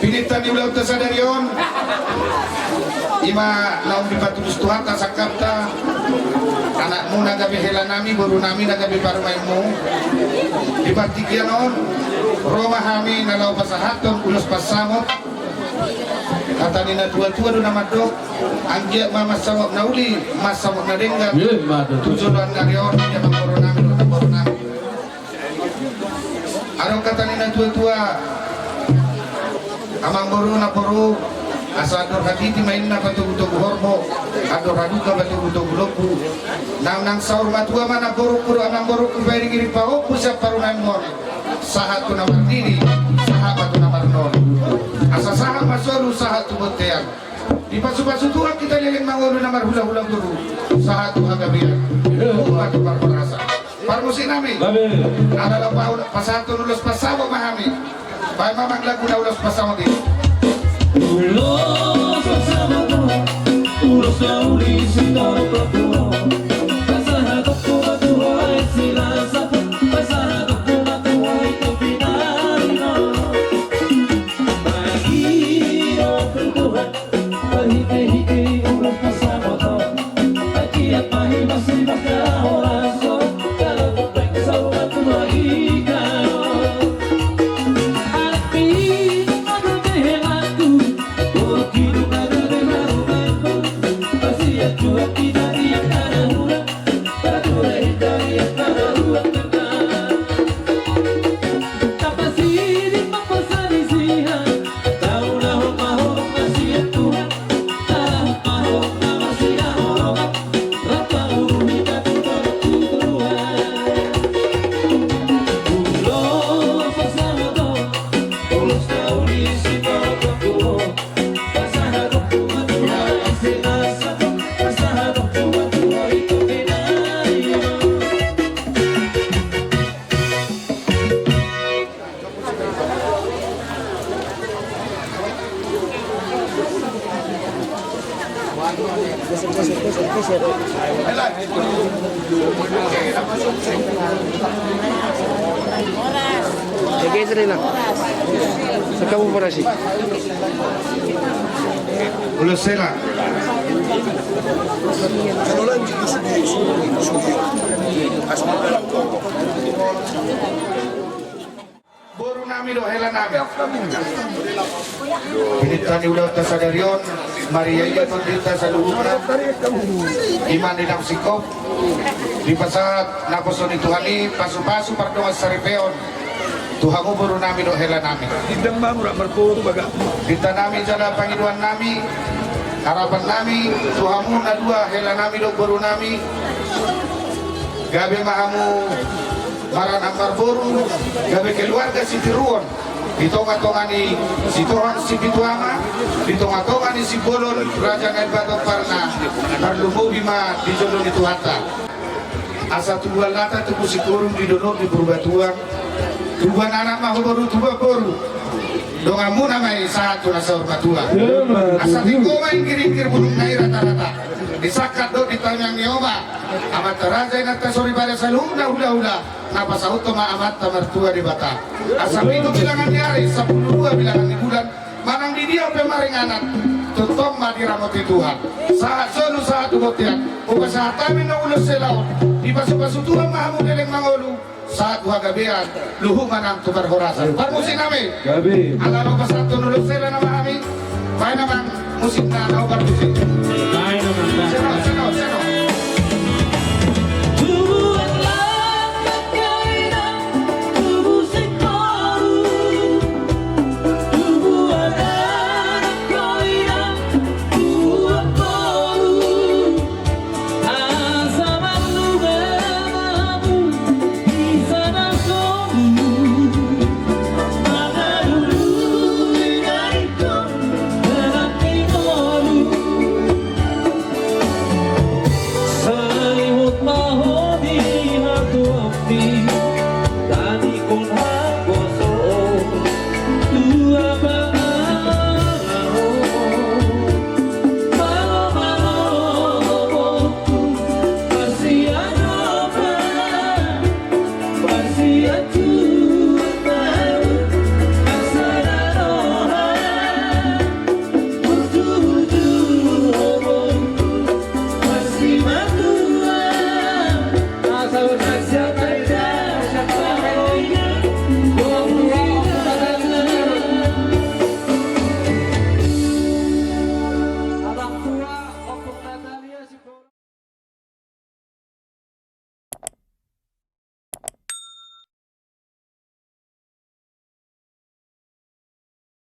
Pinitan di ulah utasa dari on. Ima laung dipatulus Tuhan tak sakapta. Anakmu nagabi hela nami, baru nami nagabi parumaimu. Dipatikian on. Roma kami nalau pasahaton ulos pasamot. Kata nina tua-tua do nama dok. Anggia mama samot nauli, mas samot nadenggat. Tujuan dari on yang baru nami, baru nami. Arong kata nina tua-tua. Amang baru na baru. Asa ador hati main na patu-patu hormo, ador haduka patu-patu lopu. Nang saur matua mana boru-boru amang boru kubairi giri pao pusat parunan mon. Sahatu namar diri, sahabatu namar non. Asa sahab masoru sahatu botean. Di pasu-pasu tua kita leleng mangolu namar hula-hula guru. Sahatu hagabian. Batu parporasa. Parmusin nami. Ada lapau pasatu lulus pasawa mahami. Baik mamang lagu na ulos pasawa di. Ulos bersama kau, ulos kau di sini berkuah. Pasah aku batu hai silasa, pasah aku batu hai kepinarino. Bagi orang berkuah, berhiki-hiki ulos bersama kau. Akiat mahi masih berkah so, kalau kupeng sahabat lagi kau. Sige, sila lang. Sa kamu po na si. Ulos sila. Boru nami do hela nami. Pinitan di udah utasa dari on. Maria iya tondita sa luhuran. Iman di namsikop. Di pasat naposon Tuhani pasu-pasu pardongas saripeon. Tuhanmu baru nami do hela nami. Dindang mamura merpuru baga. Kita nami jana pangiduan nami. Harapan nami Tuhanmu na dua hela nami do baru nami. Gabe mahamu maran ambar boru. Gabe keluarga si tiruon. Ditonga-tongani si Tuhan si Bituama, ditonga-tongani si Bolon Raja Naibatok Parna, Parlumo Bima di Jodoh di Tuhata. Asa tubuh lata tubuh si kurung di dono di berbatuan. Tubuh anak mah baru tubuh baru. Dongamu namai satu nasa berbatua. Asa tinggo main kiring-kir bulung nai rata-rata. Disakat do ditanyang nyoba. Amat raja nata sori pada salunda udah. Napa sauto ma amat mertua di bata. Asal itu bilangan di hari 10 bilangan di bulan. Manang di dia pemaring anak. Tutong ma diramoti Tuhan. Saat sonu saat umotian. Buka saat amin na ulos selaut. Di pasu-pasu Tuhan mahamu deleng mangolu. Saat wagabean luhu manang tubar horasan. Parmusin nami. Gabi. Ala no pasatu nulos sela nama kami. Baik namang musim na naubar musim. Baik, namang.